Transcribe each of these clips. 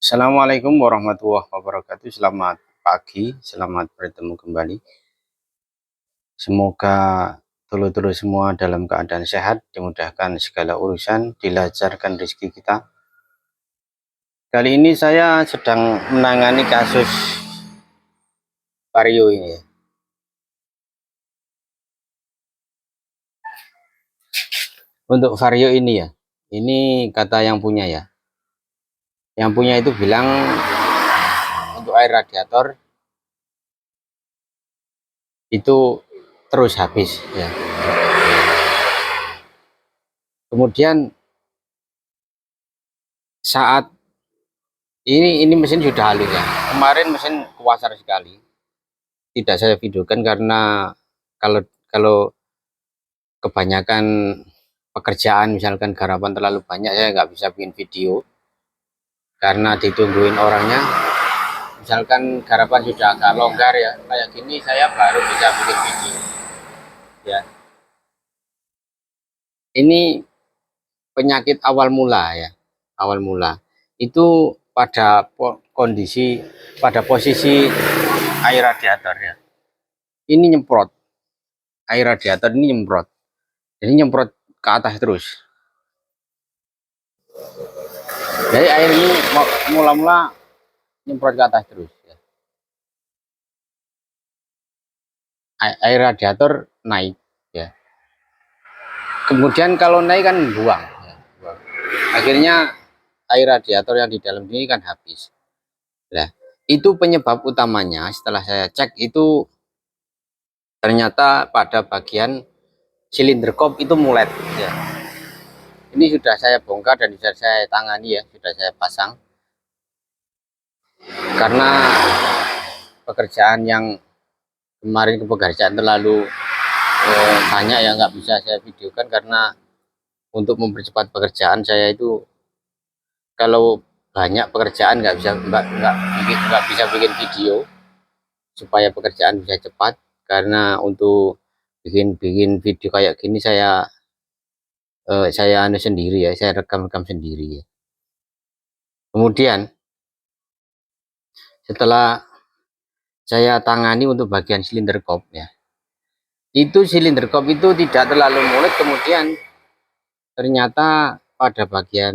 Assalamualaikum warahmatullahi wabarakatuh. Selamat pagi, selamat bertemu kembali. Semoga dulu-dulu semua dalam keadaan sehat, dimudahkan segala urusan, dilancarkan rezeki kita. Kali ini saya sedang menangani kasus vario ini ya. Untuk vario ini ya, ini kata yang punya ya. Yang punya itu bilang untuk air radiator itu terus habis ya. Kemudian saat ini mesin sudah halus ya. Kemarin mesin kuasar sekali. Tidak saya videokan karena kalau kalau kebanyakan pekerjaan misalkan garapan terlalu banyak, saya nggak bisa bikin video karena ditungguin orangnya. Misalkan garapan sudah agak longgar ya kayak gini, saya baru bisa bikin video ya. Ini penyakit awal mula ya, awal mula itu pada posisi air radiator ya, ini nyemprot, air radiator ini nyemprot, jadi nyemprot ke atas terus. Jadi air ini mula-mula nyemprot ke atas terus ya. Air radiator naik ya. Kemudian kalau naik kan buang ya, buang. Akhirnya air radiator yang di dalam ini kan habis. Nah, itu penyebab utamanya setelah saya cek itu ternyata pada bagian silinder kop itu mulet ya. Ini sudah saya bongkar dan sudah saya tangani ya, sudah saya pasang. Karena pekerjaan yang kemarin pekerjaan terlalu banyak ya, nggak bisa saya videokan karena untuk mempercepat pekerjaan saya itu, kalau banyak pekerjaan nggak bisa bikin video supaya pekerjaan bisa cepat. Karena untuk bikin video kayak gini saya sendiri ya, saya rekam sendiri ya. Kemudian setelah saya tangani untuk bagian silinder kop ya, itu silinder kop itu tidak terlalu mulet. Kemudian ternyata pada bagian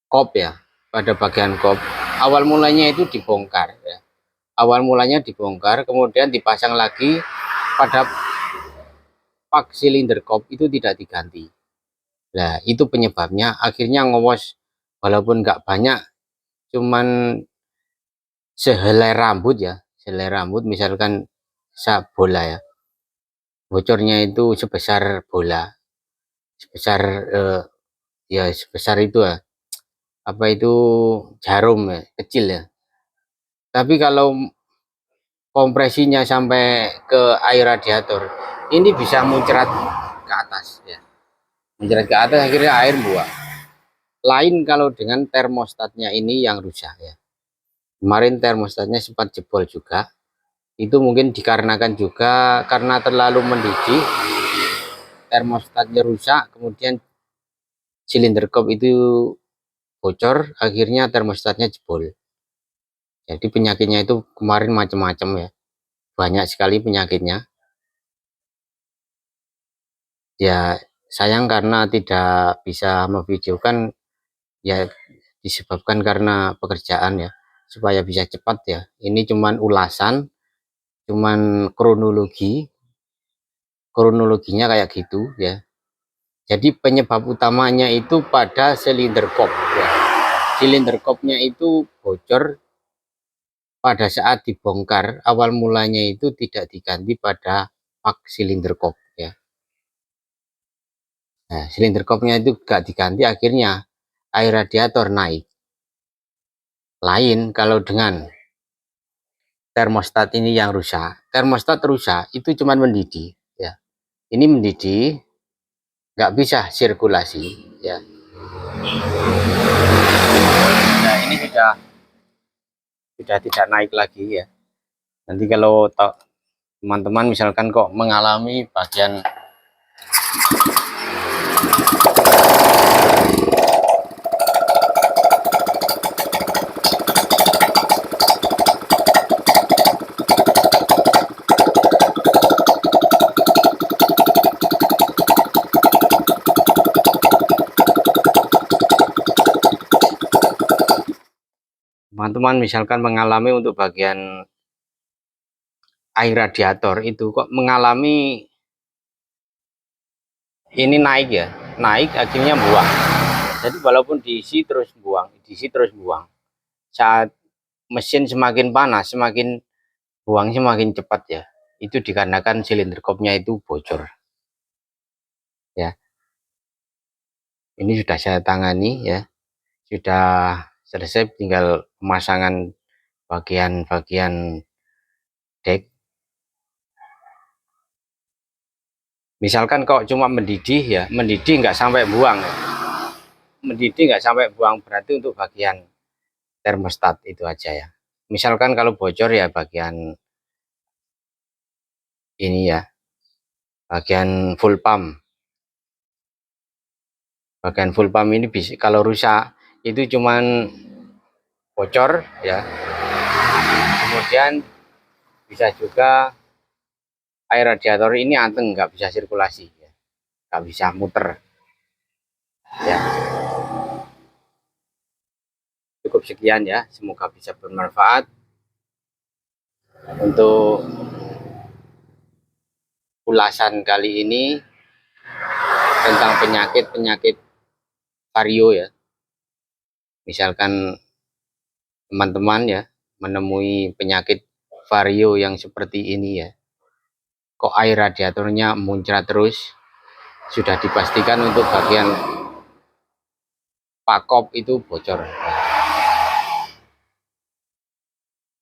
kop ya, pada bagian kop awal mulanya itu dibongkar ya. Awal mulanya dibongkar, kemudian dipasang lagi pada pak silinder kop itu tidak diganti. Nah, itu penyebabnya akhirnya ngowos, walaupun nggak banyak, cuman sehelai rambut ya, sehelai rambut misalkan bola ya, bocornya itu sebesar bola, sebesar ya sebesar itu ya, apa itu, jarum ya, kecil ya. Tapi kalau kompresinya sampai ke air radiator, ini bisa muncrat ke atas ya, muncrat ke atas, akhirnya air buang. Lain kalau dengan termostatnya ini yang rusak ya. Kemarin termostatnya sempat jebol juga. Itu mungkin dikarenakan juga karena terlalu mendidih, termostatnya rusak, kemudian silinder kop itu bocor, akhirnya termostatnya jebol. Jadi penyakitnya itu kemarin macam-macam ya, banyak sekali penyakitnya ya. Sayang karena tidak bisa memvideokan ya, disebabkan karena pekerjaan ya, supaya bisa cepat ya. Ini cuman ulasan, cuman kronologinya kayak gitu ya. Jadi penyebab utamanya itu pada silinder kop ya. Silinder kopnya itu bocor pada saat dibongkar, awal mulanya itu tidak diganti pada pak silinder kop ya. Nah, silinder kopnya itu gak diganti, akhirnya air radiator naik. Lain kalau dengan termostat ini yang rusak, termostat rusak itu cuma mendidih ya. Ini mendidih, nggak bisa sirkulasi ya. Nah, ini sudah tidak naik lagi ya. Nanti kalau teman-teman misalkan kok mengalami bagian teman-teman misalkan mengalami untuk bagian air radiator itu kok mengalami ini naik ya, naik akhirnya buang. Jadi walaupun diisi terus buang, diisi terus buang. Saat mesin semakin panas, semakin buang semakin cepat ya. Itu dikarenakan silinder kopnya itu bocor. Ya, ini sudah saya tangani ya, sudah selesai, tinggal pemasangan bagian-bagian dek. Misalkan kok cuma mendidih ya, mendidih nggak sampai buang ya. Mendidih nggak sampai buang berarti untuk bagian termostat itu aja ya. Misalkan kalau bocor ya bagian ini ya, bagian full pump. Bagian full pump ini bisa kalau rusak itu cuman bocor ya. Kemudian bisa juga air radiator ini anteng, nggak bisa sirkulasi ya, nggak bisa muter ya. Cukup sekian ya, semoga bisa bermanfaat untuk ulasan kali ini tentang penyakit vario ya. Misalkan teman-teman ya menemui penyakit vario yang seperti ini ya, kok air radiatornya muncrat terus, sudah dipastikan untuk bagian pakop itu bocor.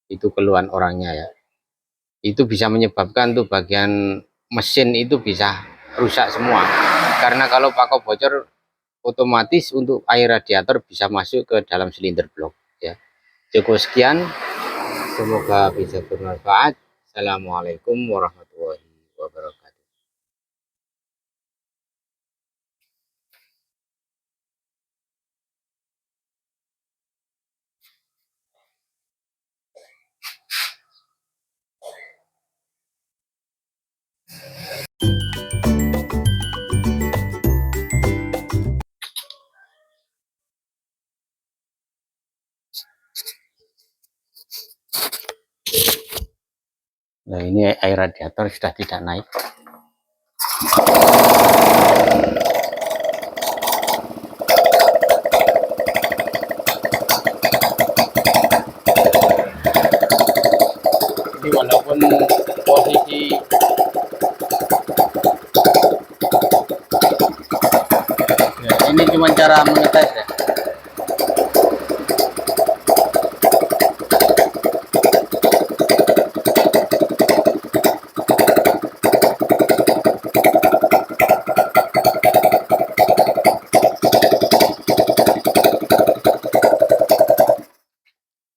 Itu keluhan orangnya ya. Itu bisa menyebabkan tuh bagian mesin itu bisa rusak semua. Karena kalau pakop bocor otomatis untuk air radiator bisa masuk ke dalam silinder blok ya. Cukup sekian, semoga bisa bermanfaat. Assalamualaikum warahmatullahi wabarakatuh. Nah, ini air radiator sudah tidak naik. Jadi walaupun posisi ya, ini cuma cara mengetes ya.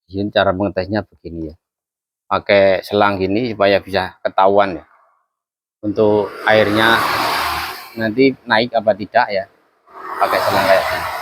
Ini cara mengetesnya begini ya. Pakai selang gini supaya bisa ketahuan ya. Untuk airnya nanti naik apa tidak ya. Pakai selang kayak gini.